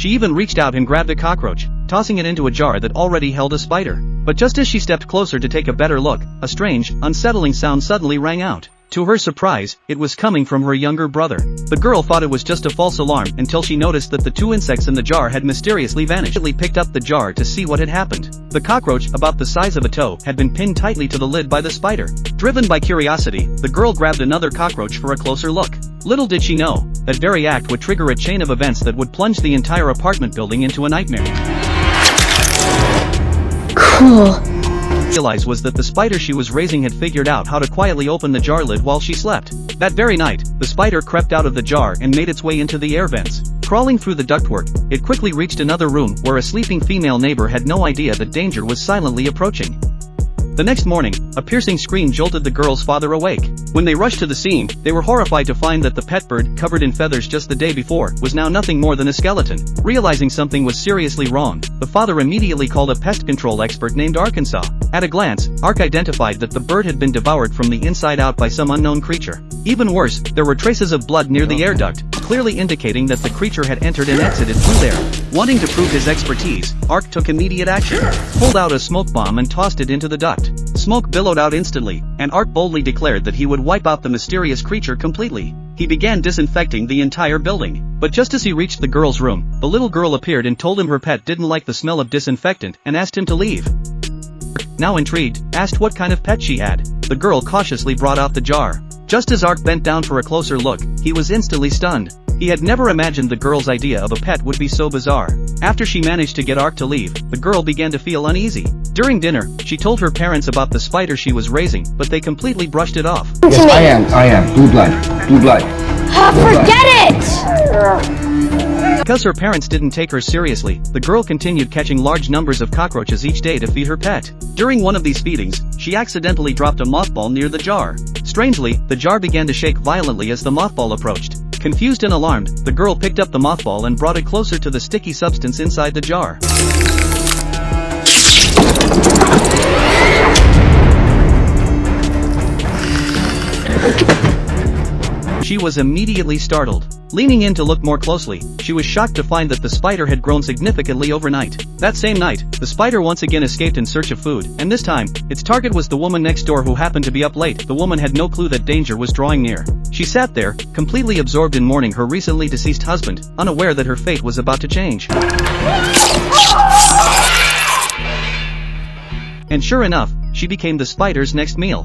She even reached out and grabbed a cockroach, tossing it into a jar that already held a spider. But just as she stepped closer to take a better look, a strange, unsettling sound suddenly rang out. To her surprise, it was coming from her younger brother. The girl thought it was just a false alarm until she noticed that the two insects in the jar had mysteriously vanished. She picked up the jar to see what had happened. The cockroach, about the size of a toe, had been pinned tightly to the lid by the spider. Driven by curiosity, the girl grabbed another cockroach for a closer look. Little did she know, that very act would trigger a chain of events that would plunge the entire apartment building into a nightmare. Cool. Realized was that the spider she was raising had figured out how to quietly open the jar lid while she slept. That very night, the spider crept out of the jar and made its way into the air vents. Crawling through the ductwork, it quickly reached another room where a sleeping female neighbor had no idea that danger was silently approaching. The next morning, a piercing scream jolted the girl's father awake. When they rushed to the scene, they were horrified to find that the pet bird, covered in feathers just the day before, was now nothing more than a skeleton. Realizing something was seriously wrong, the father immediately called a pest control expert named Arkansas. At a glance, Ark identified that the bird had been devoured from the inside out by some unknown creature. Even worse, there were traces of blood near the air duct, clearly indicating that the creature had entered and exited through there. Wanting to prove his expertise, Ark took immediate action, pulled out a smoke bomb and tossed it into the duct. Smoke billowed out instantly, and Ark boldly declared that he would wipe out the mysterious creature completely. He began disinfecting the entire building. But just as he reached the girl's room, the little girl appeared and told him her pet didn't like the smell of disinfectant and asked him to leave. Now intrigued, asked what kind of pet she had. The girl cautiously brought out the jar. Just as Ark bent down for a closer look, he was instantly stunned. He had never imagined the girl's idea of a pet would be so bizarre. After she managed to get Ark to leave, the girl began to feel uneasy. During dinner, she told her parents about the spider she was raising, but they completely brushed it off. Yes, I am. Blue blood. Blue blood. Forget it! Because her parents didn't take her seriously, the girl continued catching large numbers of cockroaches each day to feed her pet. During one of these feedings, she accidentally dropped a mothball near the jar. Strangely, the jar began to shake violently as the mothball approached. Confused and alarmed, the girl picked up the mothball and brought it closer to the sticky substance inside the jar. She was immediately startled. Leaning in to look more closely, she was shocked to find that the spider had grown significantly overnight. That same night, the spider once again escaped in search of food, and this time, its target was the woman next door who happened to be up late. The woman had no clue that danger was drawing near. She sat there, completely absorbed in mourning her recently deceased husband, unaware that her fate was about to change. And sure enough, she became the spider's next meal.